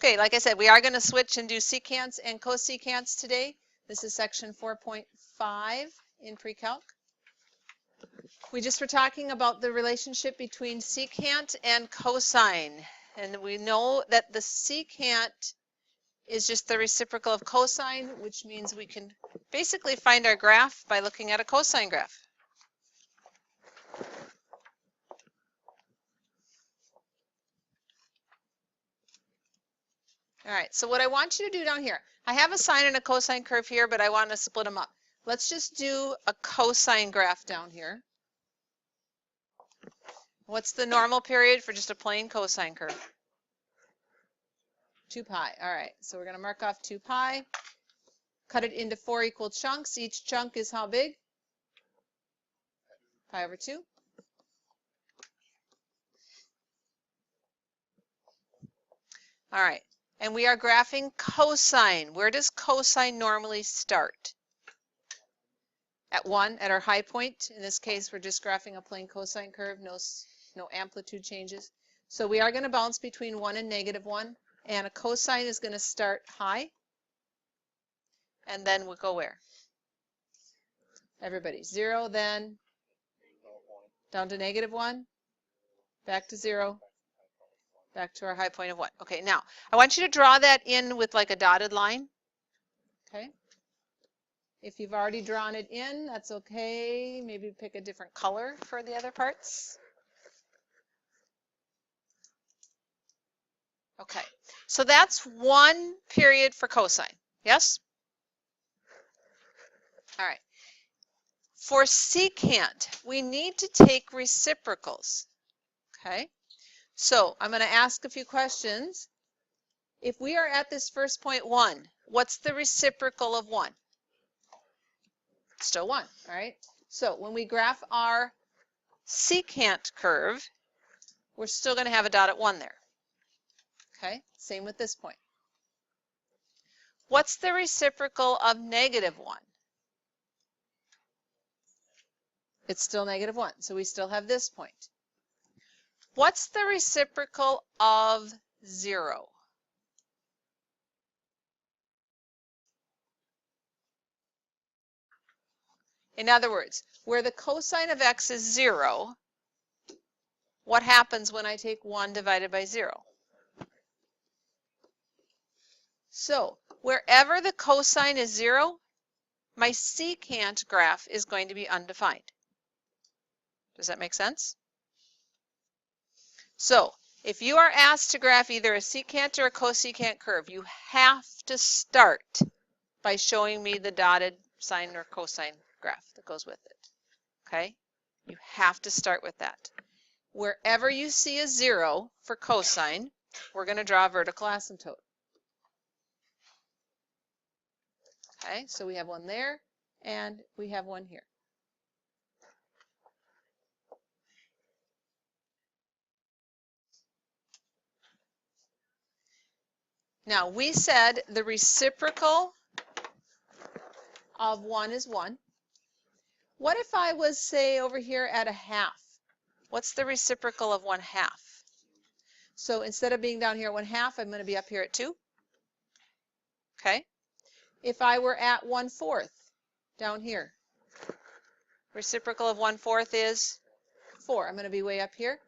Okay, like I said, we are going to switch and do secants and cosecants today. This is section 4.5 in pre-calc. We just were talking about the relationship between secant and cosine. And we know that the secant is just the reciprocal of cosine, which means we can basically find our graph by looking at a cosine graph. All right, so what I want you to do down here, I have a sine and a cosine curve here, but I want to split them up. Let's just do a cosine graph down here. What's the normal period for just a plain cosine curve? 2 pi. All right, so we're going to mark off 2 pi, cut it into 4 equal chunks. Each chunk is how big? Pi over 2. All right, and we are graphing cosine. Where does cosine normally start? At 1, at our high point. In this case, we're just graphing a plain cosine curve, no amplitude changes. So we are going to bounce between 1 and -1, and a cosine is going to start high, and then we'll go where? Everybody, 0, then down to -1, back to 0, back to our high point of 1. Okay, now I want you to draw that in with like a dotted line. Okay. If you've already drawn it in, that's okay. Maybe pick a different color for the other parts. Okay, so that's one period for cosine. Yes? All right. For secant, we need to take reciprocals. Okay, so I'm going to ask a few questions. If we are at this first point 1, what's the reciprocal of 1? Still 1, all right? So when we graph our secant curve, we're still going to have a dot at 1 there. Okay, same with this point. What's the reciprocal of -1? It's still -1, so we still have this point. What's the reciprocal of 0? In other words, where the cosine of x is 0, what happens when I take 1 divided by 0? So wherever the cosine is 0, my secant graph is going to be undefined. Does that make sense? So if you are asked to graph either a secant or a cosecant curve, you have to start by showing me the dotted sine or cosine graph that goes with it. Okay? You have to start with that. Wherever you see a 0 for cosine, we're going to draw a vertical asymptote. Okay, so we have one there, and we have one here. Now, we said the reciprocal of 1 is 1. What if I was, say, over here at a half? What's the reciprocal of 1/2? So instead of being down here at 1/2, I'm going to be up here at 2. Okay? If I were at 1/4, down here, reciprocal of 1/4 is 4. I'm going to be way up here.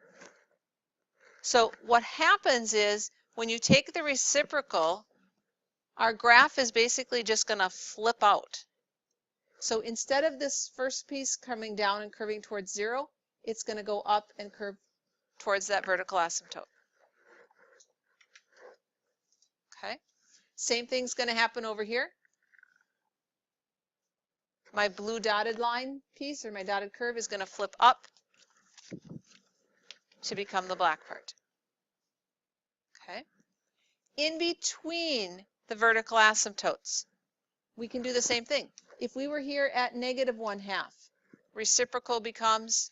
So what happens is when you take the reciprocal, our graph is basically just going to flip out. So instead of this first piece coming down and curving towards 0, it's going to go up and curve towards that vertical asymptote. Okay? Same thing's going to happen over here. My blue dotted line piece or my dotted curve is going to flip up to become the black part. Okay? In between the vertical asymptotes, we can do the same thing. If we were here at -1/2, reciprocal becomes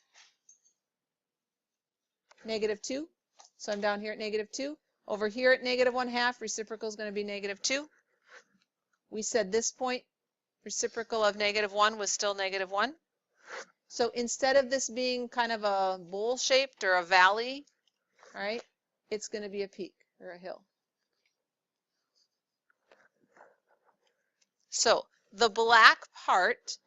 -2. So I'm down here at -2. Over here at -1/2, reciprocal is going to be -2. We said this point, reciprocal of -1 was still -1. So instead of this being kind of a bowl-shaped or a valley, all right, it's going to be a peak or a hill. So the black part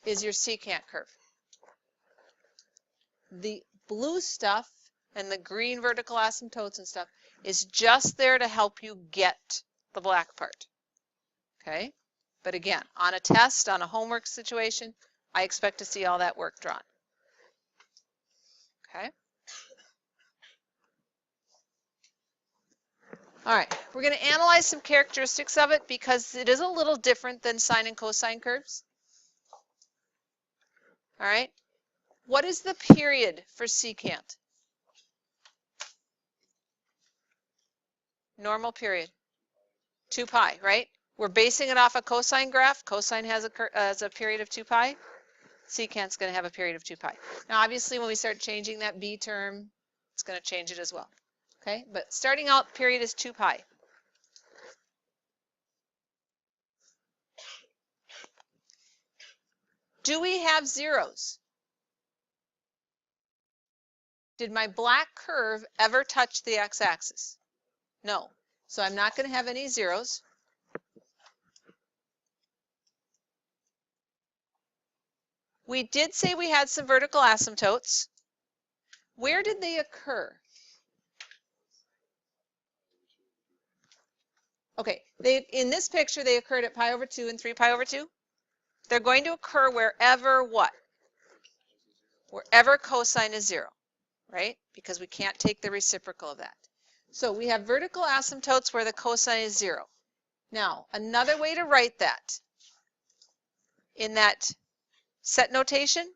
is your secant curve. The blue stuff and the green vertical asymptotes and stuff is just there to help you get the black part. Okay? But again, on a test, on a homework situation, I expect to see all that work drawn. Okay? All right, we're going to analyze some characteristics of it because it is a little different than sine and cosine curves. All right, what is the period for secant? Normal period, 2 pi, right? We're basing it off a cosine graph. Cosine has a period of 2 pi. Secant's going to have a period of 2 pi. Now, obviously, when we start changing that b term, it's going to change it as well. Okay, but starting out, period is 2 pi. Do we have zeros? Did my black curve ever touch the x-axis? No. So I'm not going to have any zeros. We did say we had some vertical asymptotes. Where did they occur? Okay, in this picture, they occurred at pi over 2 and 3 pi over 2. They're going to occur wherever what? Wherever cosine is 0, right? Because we can't take the reciprocal of that. So we have vertical asymptotes where the cosine is 0. Now, another way to write that, in that set notation,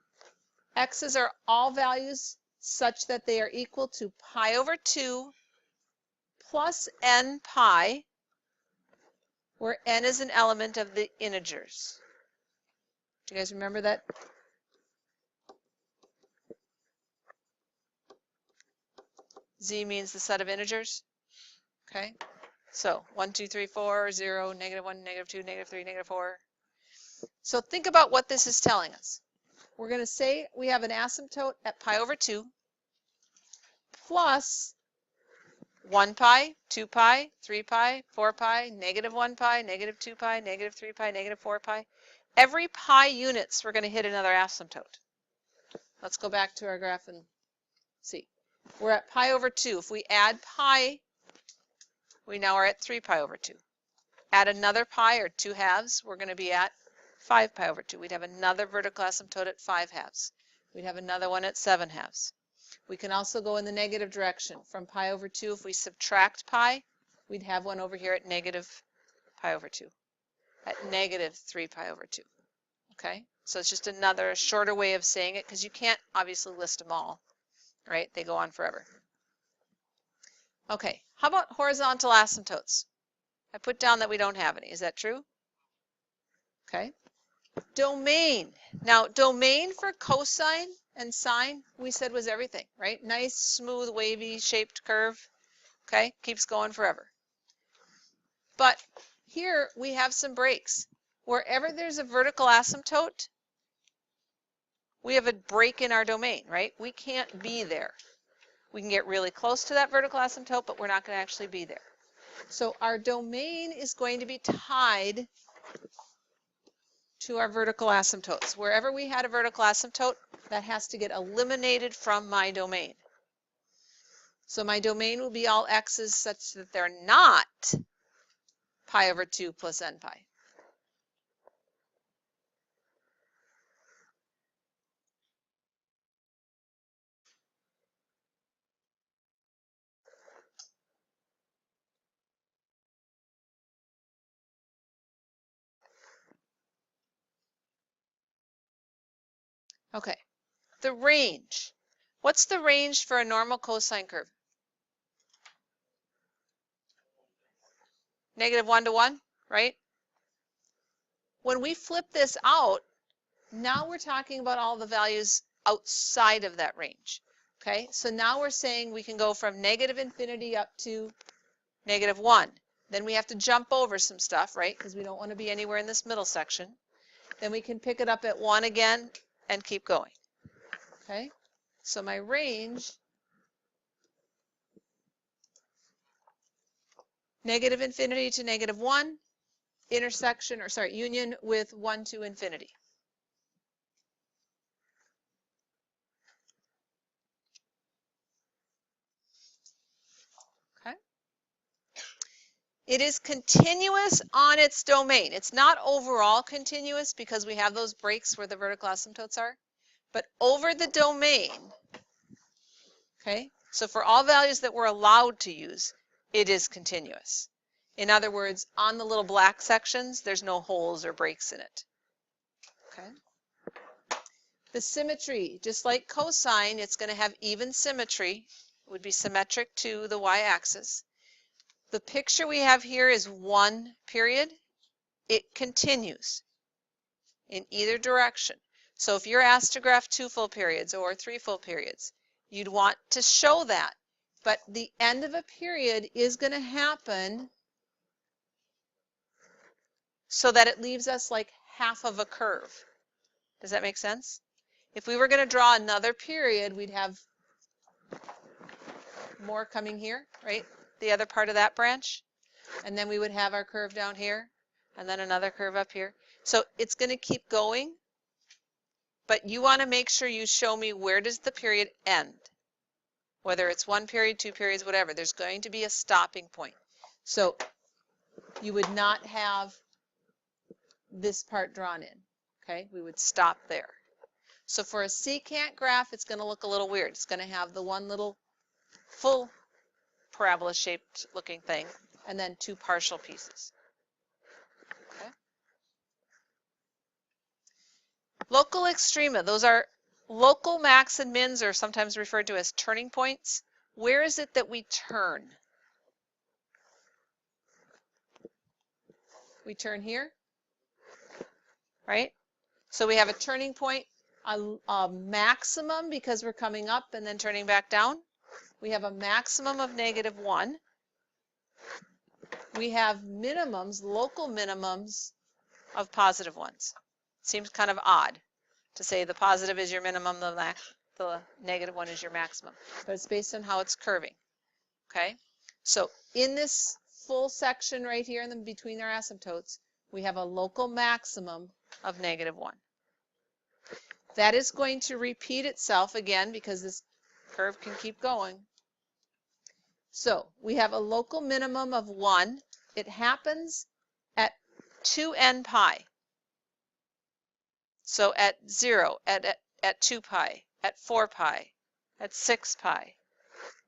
x's are all values such that they are equal to pi over 2 plus n pi, where n is an element of the integers. Do you guys remember that? Z means the set of integers. Okay, so 1, 2, 3, 4, 0, -1, -2, -3, -4. So think about what this is telling us. We're going to say we have an asymptote at pi over 2 plus 1 pi, 2 pi, 3 pi, 4 pi, -1 pi, -2 pi, -3 pi, -4 pi. Every pi units, we're going to hit another asymptote. Let's go back to our graph and see. We're at pi over 2. If we add pi, we now are at 3 pi over 2. Add another pi, or 2 halves, we're going to be at 5 pi over 2. We'd have another vertical asymptote at 5 halves. We'd have another one at 7 halves. We can also go in the negative direction. From pi over 2, if we subtract pi, we'd have one over here at negative pi over 2, at negative 3 pi over 2. Okay? So it's just another shorter way of saying it, because you can't obviously list them all, right? They go on forever. Okay, how about horizontal asymptotes? I put down that we don't have any. Is that true? Okay. Domain. Now, domain for cosine and sine, we said was everything, right? Nice, smooth, wavy, shaped curve. Okay, keeps going forever. But here we have some breaks. Wherever there's a vertical asymptote, we have a break in our domain, right? We can't be there. We can get really close to that vertical asymptote, but we're not going to actually be there. So our domain is going to be tied to our vertical asymptotes. Wherever we had a vertical asymptote, that has to get eliminated from my domain. So my domain will be all x's such that they're not pi over 2 plus n pi. Okay, the range. What's the range for a normal cosine curve? -1 to 1, right? When we flip this out, now we're talking about all the values outside of that range. Okay, so now we're saying we can go from -infinity up to -1. Then we have to jump over some stuff, right? Because we don't want to be anywhere in this middle section. Then we can pick it up at 1 again and keep going. Okay, so my range Negative infinity to negative 1, intersection, or sorry, union with 1 to infinity. Okay. It is continuous on its domain. It's not overall continuous because we have those breaks where the vertical asymptotes are, but over the domain, okay, so for all values that we're allowed to use, it is continuous. In other words, on the little black sections, there's no holes or breaks in it. Okay. The symmetry, just like cosine, it's going to have even symmetry. It would be symmetric to the y-axis. The picture we have here is one period. It continues in either direction. So if you're asked to graph 2 full periods or 3 full periods, you'd want to show that. But the end of a period is going to happen so that it leaves us like half of a curve. Does that make sense? If we were going to draw another period, we'd have more coming here, right? The other part of that branch. And then we would have our curve down here, and then another curve up here. So it's going to keep going, but you want to make sure you show me where does the period end. Whether it's 1 period, 2 periods, whatever, there's going to be a stopping point. So you would not have this part drawn in, okay? We would stop there. So for a secant graph, it's going to look a little weird. It's going to have the one little full parabola-shaped looking thing, and then 2 partial pieces. Okay. Local extrema, those are local max and mins, are sometimes referred to as turning points. Where is it that we turn? We turn here, right? So we have a turning point, a maximum because we're coming up and then turning back down. We have a maximum of -1. We have minimums, local minimums of positive ones. Seems kind of odd to say the positive is your minimum, the -1 is your maximum, but it's based on how it's curving. Okay, so in this full section right here in the between our asymptotes, we have a local maximum of -1. That is going to repeat itself again because this curve can keep going. So we have a local minimum of 1. It happens at 2n pi. So at 0, at 2 pi, at 4 pi, at 6 pi,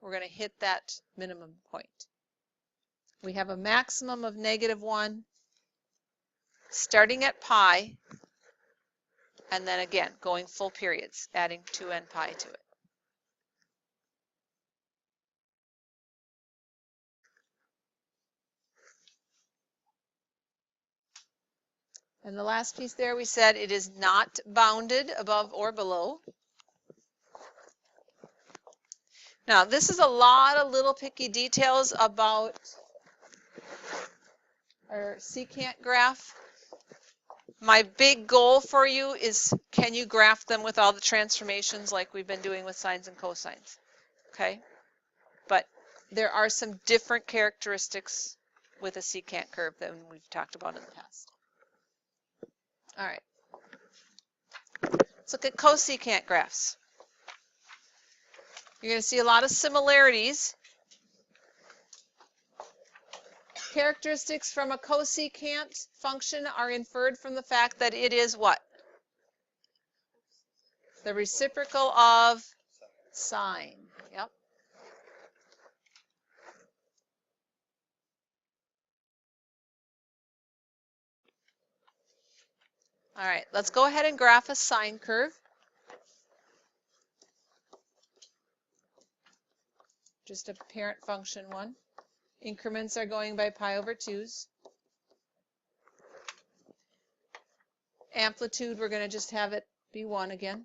we're going to hit that minimum point. We have a maximum of -1 starting at pi, and then again going full periods, adding 2n pi to it. And the last piece there, we said it is not bounded above or below. Now, this is a lot of little picky details about our secant graph. My big goal for you is, can you graph them with all the transformations like we've been doing with sines and cosines? Okay? But there are some different characteristics with a secant curve than we've talked about in the past. All right. Let's look at cosecant graphs. You're going to see a lot of similarities. Characteristics from a cosecant function are inferred from the fact that it is what? The reciprocal of sine. Yep. All right, let's go ahead and graph a sine curve. Just a parent function one. Increments are going by pi over 2s. Amplitude, we're going to just have it be 1 again.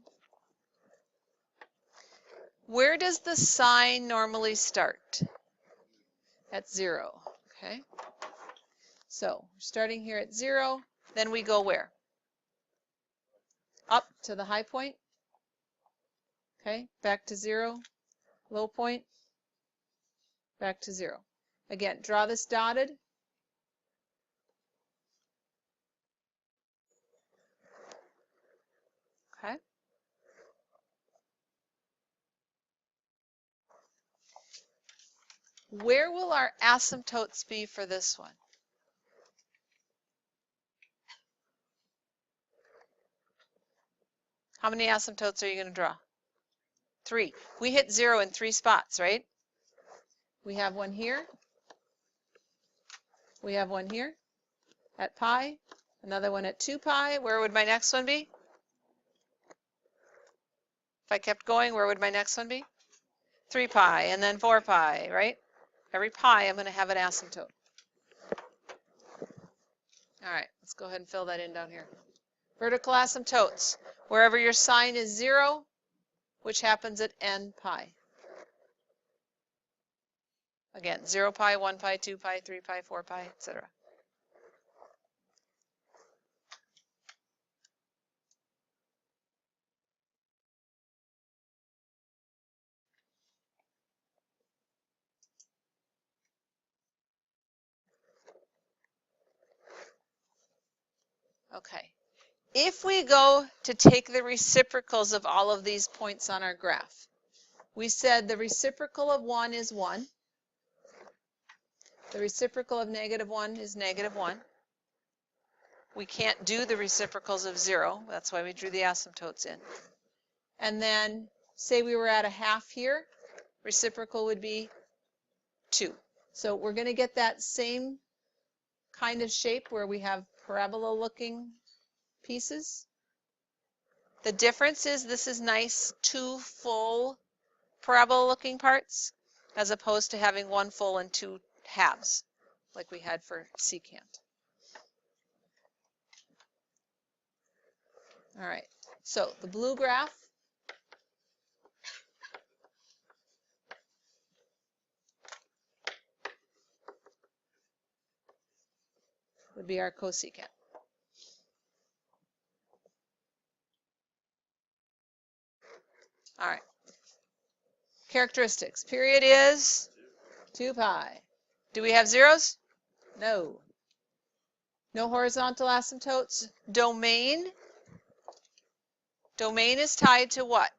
Where does the sine normally start? At 0. Okay. So we're starting here at 0. Then we go where? Up to the high point. Okay. Back to 0. Low point. Back to 0. Again, draw this dotted. Okay. Where will our asymptotes be for this one? How many asymptotes are you going to draw? 3. We hit 0 in 3 spots, right? We have one here. We have one here at pi. Another one at 2 pi. Where would my next one be? If I kept going, where would my next one be? 3 pi and then 4 pi, right? Every pi I'm going to have an asymptote. All right, let's go ahead and fill that in down here. Vertical asymptotes. Wherever your sign is 0, which happens at n pi. Again, 0 pi, 1 pi, 2 pi, 3 pi, 4 pi, etc. Okay. If we go to take the reciprocals of all of these points on our graph, we said the reciprocal of 1 is 1. The reciprocal of -1 is -1. We can't do the reciprocals of 0. That's why we drew the asymptotes in. And then say we were at a half here, reciprocal would be 2. So we're going to get that same kind of shape where we have parabola-looking pieces. The difference is this is nice 2 full parabola-looking parts as opposed to having 1 full and 2 halves like we had for secant. All right, so the blue graph would be our cosecant. All right. Characteristics. Period is 2 pi. Do we have zeros? No. No horizontal asymptotes. Domain. Domain is tied to what?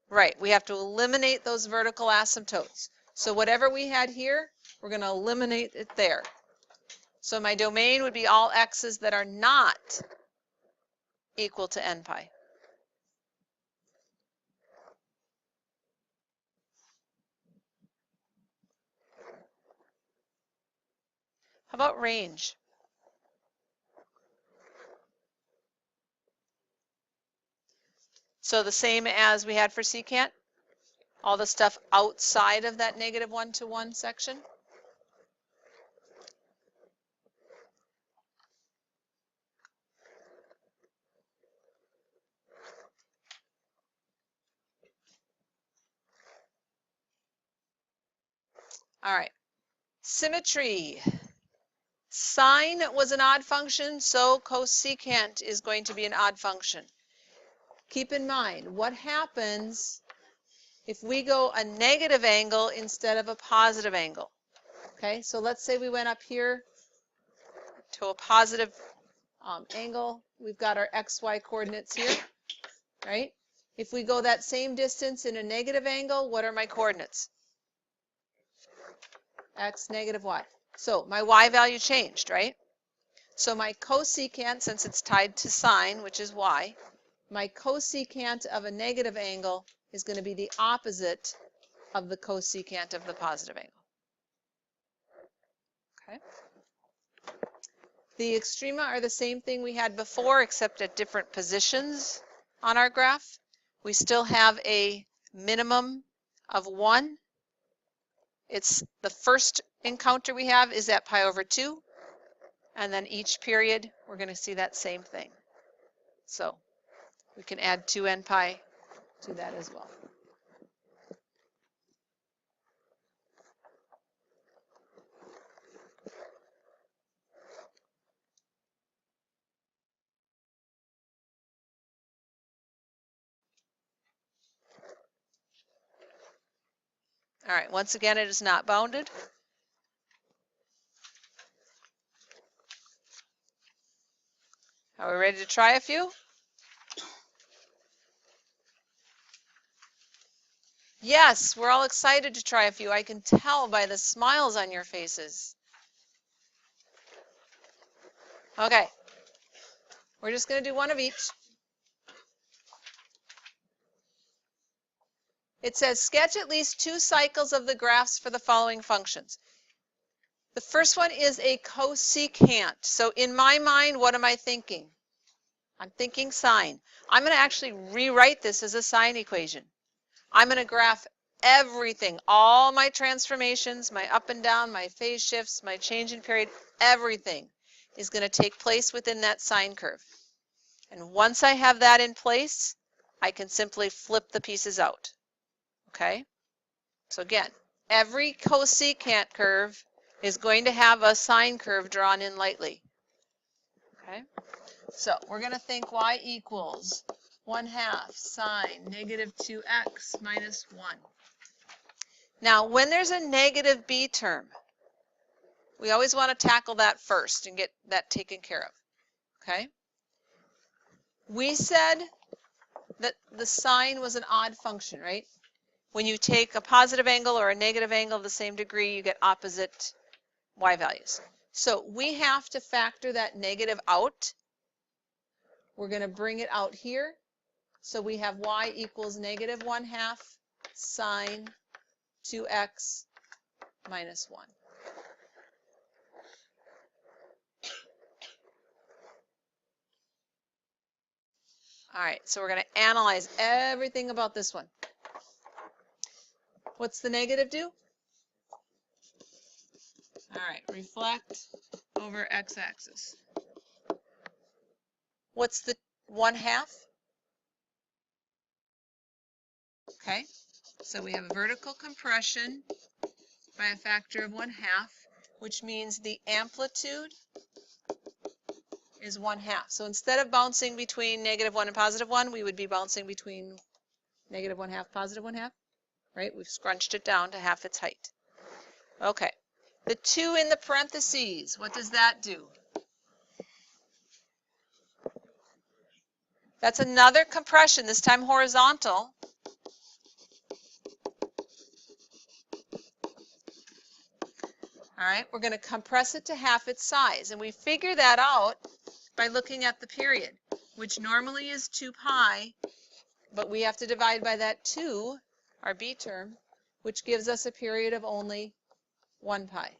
Right. We have to eliminate those vertical asymptotes. So whatever we had here, we're going to eliminate it there. So my domain would be all x's that are not equal to n pi. How about range? So the same as we had for secant, all the stuff outside of that -1 to 1 section. All right. Symmetry. Sine was an odd function, so cosecant is going to be an odd function. Keep in mind, what happens if we go a negative angle instead of a positive angle? Okay, so let's say we went up here to a positive angle. We've got our xy coordinates here, right? If we go that same distance in a negative angle, what are my coordinates? X, negative y. So my y value changed, right? So my cosecant, since it's tied to sine, which is y, my cosecant of a negative angle is going to be the opposite of the cosecant of the positive angle. Okay. The extrema are the same thing we had before, except at different positions on our graph. We still have a minimum of 1. It's the first encounter we have is at pi over 2. And then each period, we're going to see that same thing. So we can add 2n pi to that as well. All right, once again, it is not bounded. Are we ready to try a few? Yes, we're all excited to try a few. I can tell by the smiles on your faces. Okay, we're just going to do one of each. It says sketch at least 2 cycles of the graphs for the following functions. The first one is a cosecant. So in my mind, what am I thinking? I'm thinking sine. I'm going to actually rewrite this as a sine equation. I'm going to graph everything, all my transformations, my up and down, my phase shifts, my change in period, everything is going to take place within that sine curve. And once I have that in place, I can simply flip the pieces out. Okay? So again, every cosecant curve is going to have a sine curve drawn in lightly. Okay? So we're going to think y equals 1/2 sine negative 2x minus 1. Now, when there's a negative b term, we always want to tackle that first and get that taken care of. Okay? We said that the sine was an odd function, right? When you take a positive angle or a negative angle of the same degree, you get opposite y values. So we have to factor that negative out. We're going to bring it out here. So we have y equals negative 1/2 sine 2x minus 1. All right, so we're going to analyze everything about this one. What's the negative do? All right, reflect over x-axis. What's the 1/2? Okay, so we have vertical compression by a factor of 1/2, which means the amplitude is 1/2. So instead of bouncing between -1 and +1, we would be bouncing between -1/2, +1/2, right? We've scrunched it down to half its height. Okay, the 2 in the parentheses, what does that do? That's another compression, this time horizontal. All right, we're going to compress it to half its size, and we figure that out by looking at the period, which normally is 2 pi, but we have to divide by that 2, our b term, which gives us a period of only 1 pi.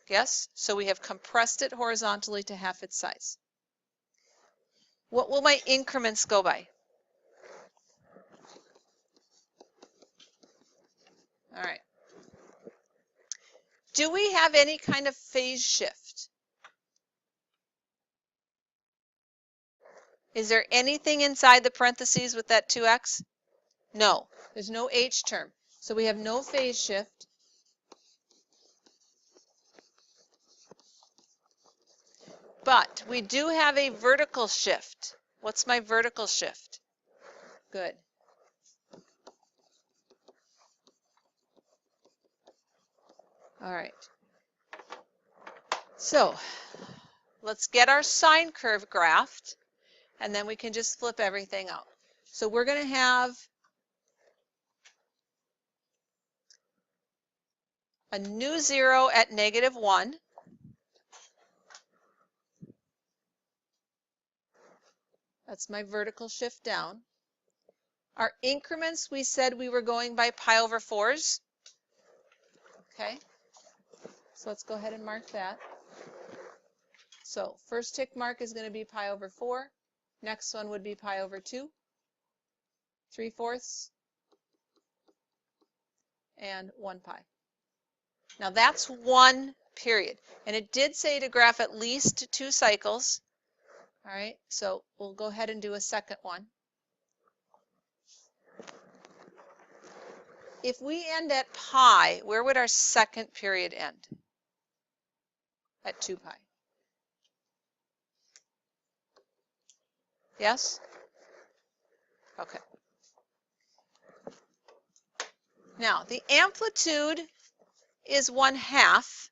Yes, so we have compressed it horizontally to half its size. What will my increments go by? All right. Do we have any kind of phase shift? Is there anything inside the parentheses with that 2x? No, there's no h term. So we have no phase shift. But we do have a vertical shift. What's my vertical shift? Good. All right. So let's get our sine curve graphed, and then we can just flip everything out. So we're going to have a new 0 at -1. That's my vertical shift down. Our increments, we said we were going by pi/4s. Okay, so let's go ahead and mark that. So first tick mark is going to be pi/4. Next one would be pi/2, 3/4, and 1 pi. Now that's one period. And it did say to graph at least 2 cycles. All right, so we'll go ahead and do a second one. If we end at pi, where would our second period end? At 2 pi. Yes? Okay. Now, the amplitude is 1/2.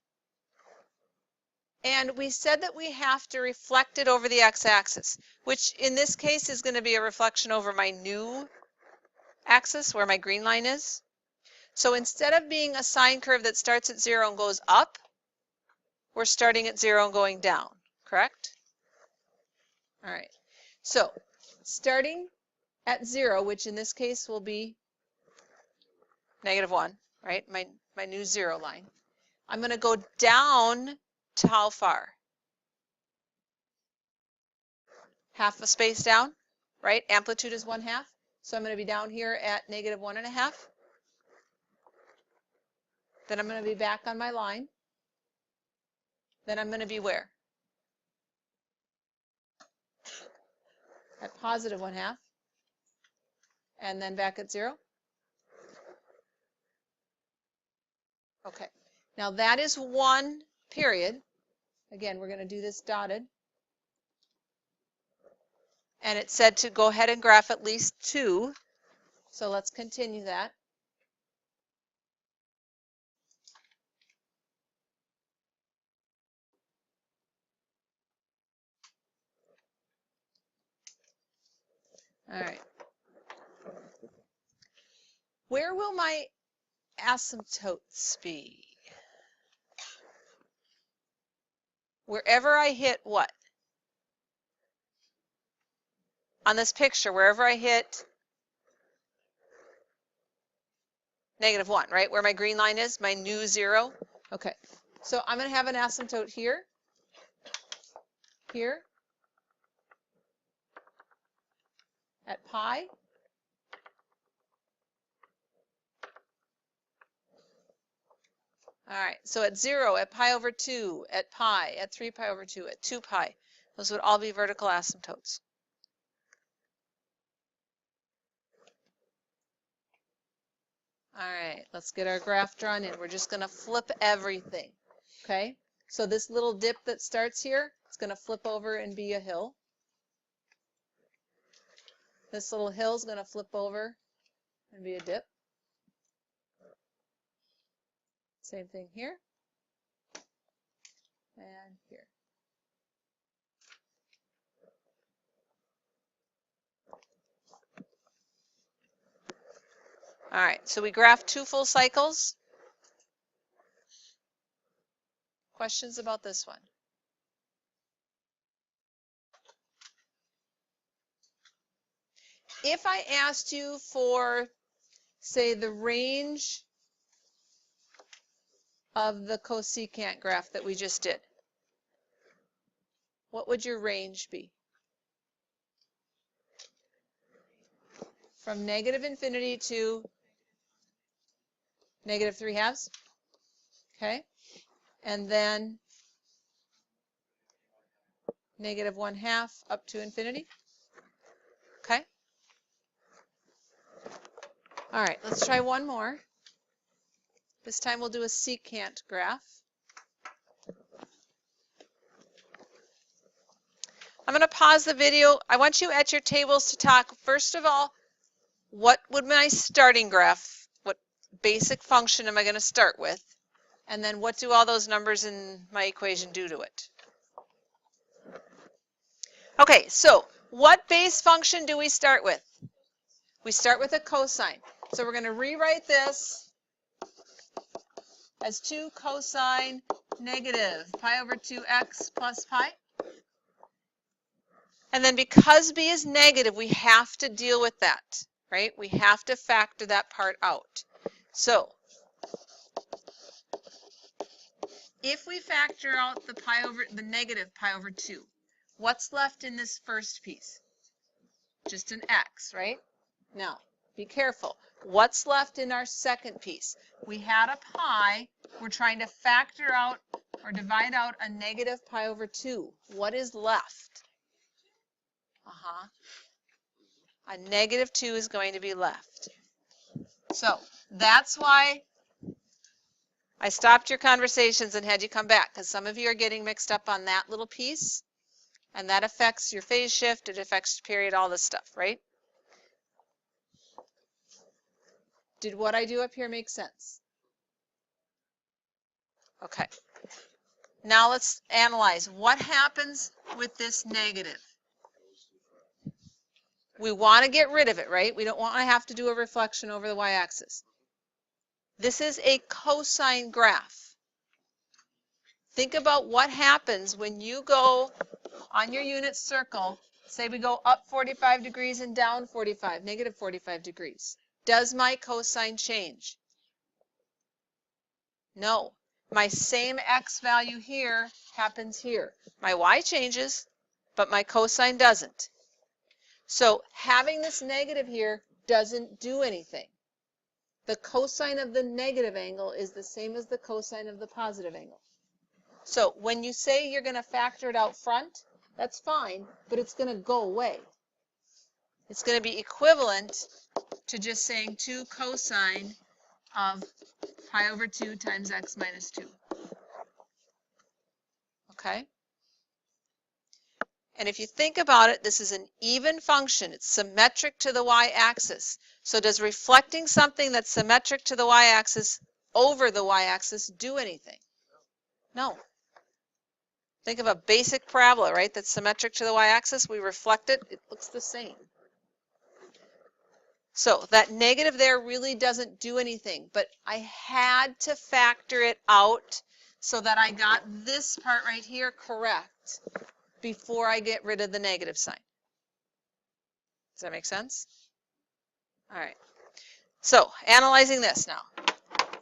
And we said that we have to reflect it over the x-axis, which in this case is going to be a reflection over my new axis where my green line is. So instead of being a sine curve that starts at 0 and goes up, we're starting at 0 and going down, correct? All right. So starting at 0, which in this case will be -1, right? My new 0 line. I'm going to go down to how far? Half a space down, right? Amplitude is 1/2. So I'm going to be down here at -1.5. Then I'm going to be back on my line. Then I'm going to be where? At +1/2. And then back at 0. Okay. Now that is one period. Again, we're going to do this dotted. And it said to go ahead and graph at least 2. So let's continue that. All right. Where will my asymptotes be? Wherever I hit what? On this picture, wherever I hit -1, right? Where my green line is, my new 0. Okay. So I'm going to have an asymptote here, here, at pi. All right, so at 0, at pi/2, at pi, at 3 pi/2, at 2 pi, those would all be vertical asymptotes. All right, let's get our graph drawn in. We're just going to flip everything, okay? So this little dip that starts here, it's going to flip over and be a hill. This little hill is going to flip over and be a dip. Same thing here and here. All right, so we graphed 2 full cycles. Questions about this one? If I asked you for, say, the range of the cosecant graph that we just did, what would your range be? From -infinity to -3/2, okay? And then -1/2 up to infinity, okay? All right, let's try one more. This time we'll do a secant graph. I'm going to pause the video. I want you at your tables to talk. First of all, what would my starting graph, what basic function am I going to start with? And then what do all those numbers in my equation do to it? Okay, so what base function do we start with? We start with a cosine. So we're going to rewrite this as 2 cosine -pi/2x plus pi. And then because b is negative, we have to deal with that, right? We have to factor that part out. So if we factor out the -pi/2, what's left in this first piece? Just an x, right? Now, be careful. What's left in our second piece? We had a pi. We're trying to factor out or divide out a -pi/2. What is left? A -2 is going to be left. So that's why I stopped your conversations and had you come back, because some of you are getting mixed up on that little piece, and that affects your phase shift, it affects your period, all this stuff, right? Did what I do up here make sense? Okay. Now let's analyze what happens with this negative. We want to get rid of it, right? We don't want to have to do a reflection over the y-axis. This is a cosine graph. Think about what happens when you go on your unit circle. Say we go up 45 degrees and down 45, negative 45 degrees. Does my cosine change? No. My same x value here happens here. My y changes, but my cosine doesn't. So having this negative here doesn't do anything. The cosine of the negative angle is the same as the cosine of the positive angle. So when you say you're going to factor it out front, that's fine, but it's going to go away. It's going to be equivalent to just saying 2 cosine of pi over 2 times x minus 2. Okay? And if you think about it, this is an even function. It's symmetric to the y-axis. So does reflecting something that's symmetric to the y-axis over the y-axis do anything? No. Think of a basic parabola, right? That's symmetric to the y-axis. We reflect it. It looks the same. So that negative there really doesn't do anything. But I had to factor it out so that I got this part right here correct before I get rid of the negative sign. Does that make sense? All right. So analyzing this now.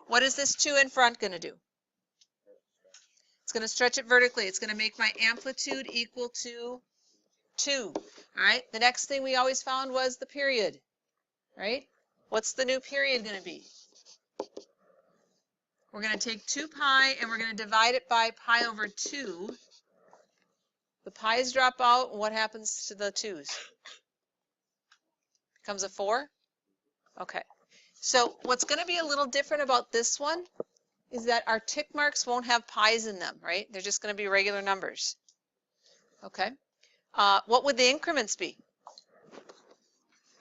What is this 2 in front going to do? It's going to stretch it vertically. It's going to make my amplitude equal to 2. All right. The next thing we always found was the period. Right? What's the new period going to be? We're going to take 2 pi and we're going to divide it by pi over 2. The pi's drop out, and what happens to the 2's? Becomes a 4? Okay. So what's going to be a little different about this one is that our tick marks won't have pi's in them, right? They're just going to be regular numbers. Okay. What would the increments be?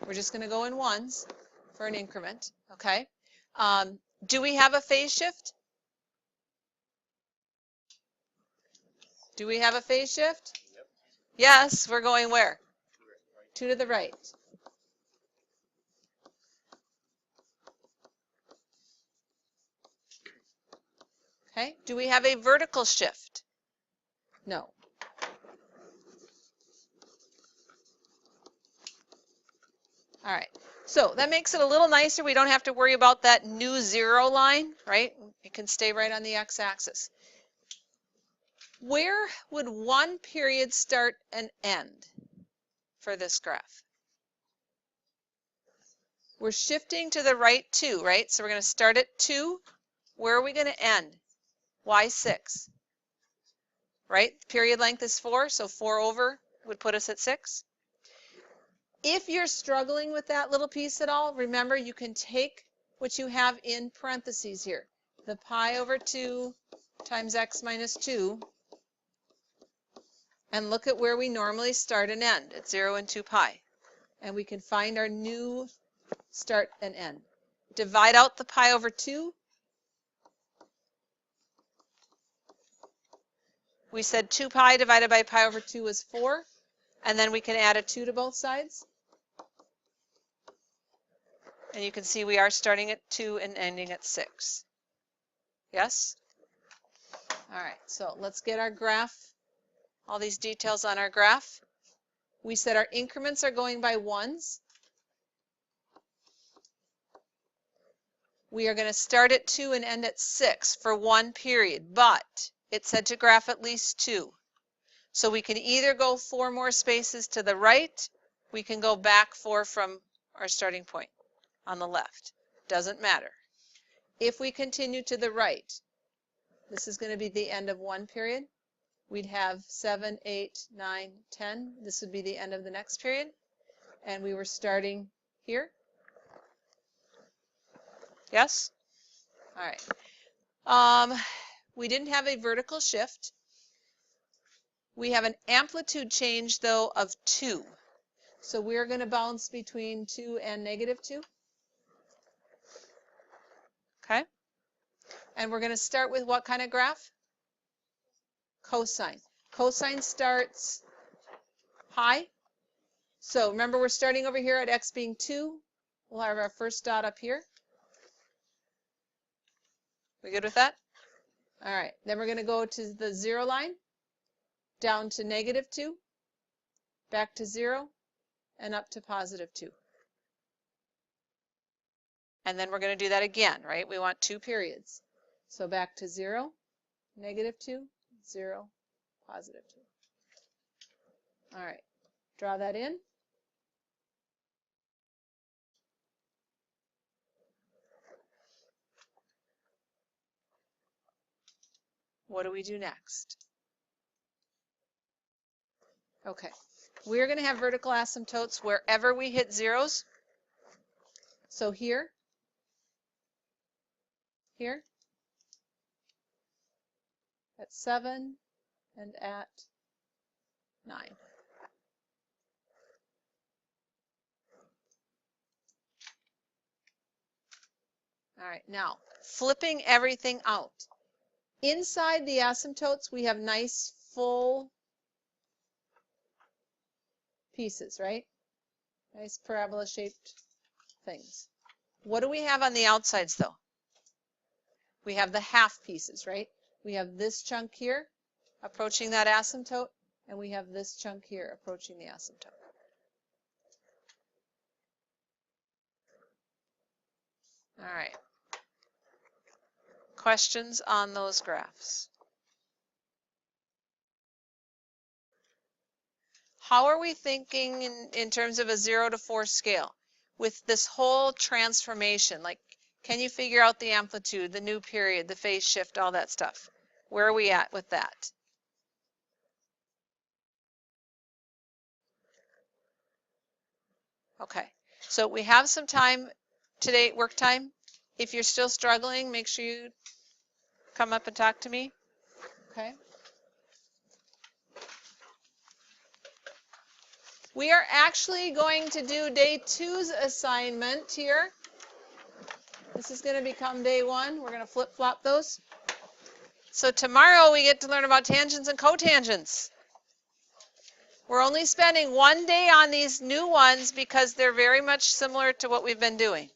We're just going to go in ones for an increment. Okay. Do we have a phase shift? Do we have a phase shift? Yep. Yes, we're going where? 2 to the right. Okay. Do we have a vertical shift? No. All right. So that makes it a little nicer. We don't have to worry about that new 0 line, right? It can stay right on the x-axis. Where would one period start and end for this graph? We're shifting to the right 2, right? So we're going to start at 2. Where are we going to end? Y6, right? Period length is 4, so 4 over would put us at 6. If you're struggling with that little piece at all, remember you can take what you have in parentheses here. The pi over 2 times x minus 2, and look at where we normally start and end at 0 and 2 pi. And we can find our new start and end. Divide out the pi over 2. We said 2 pi divided by pi over 2 is 4. And then we can add a 2 to both sides. And you can see we are starting at 2 and ending at 6. Yes? All right, so let's get our graph, all these details on our graph. We said our increments are going by ones. We are going to start at 2 and end at 6 for one period, but it said to graph at least 2. So we can either go 4 more spaces to the right, we can go back 4 from our starting point on the left. Doesn't matter. If we continue to the right, this is going to be the end of one period. We'd have 7, 8, 9, 10. This would be the end of the next period. And we were starting here. Yes? All right. We didn't have a vertical shift. We have an amplitude change, though, of 2. So we're going to bounce between 2 and negative 2. Okay? And we're going to start with what kind of graph? Cosine. Cosine starts high. So remember, we're starting over here at x being 2. We'll have our first dot up here. We good with that? All right. Then we're going to go to the 0 line, down to -2, back to 0, and up to +2. And then we're going to do that again, right? We want 2 periods. So back to 0, -2, 0, +2. All right. Draw that in. What do we do next? Okay. We're going to have vertical asymptotes wherever we hit zeros. So here, here, at 7, and at 9. All right, now flipping everything out. Inside the asymptotes, we have nice full pieces, right? Nice parabola-shaped things. What do we have on the outsides, though? We have the half pieces, right? We have this chunk here approaching that asymptote, and we have this chunk here approaching the asymptote. All right. Questions on those graphs? How are we thinking in terms of a 0 to 4 scale with this whole transformation? Like, can you figure out the amplitude, the new period, the phase shift, all that stuff? Where are we at with that? Okay, so we have some time today, work time. If you're still struggling, make sure you come up and talk to me. Okay. We are actually going to do day 2's assignment here. This is going to become day 1. We're going to flip-flop those. So tomorrow we get to learn about tangents and cotangents. We're only spending 1 day on these new ones because they're very much similar to what we've been doing.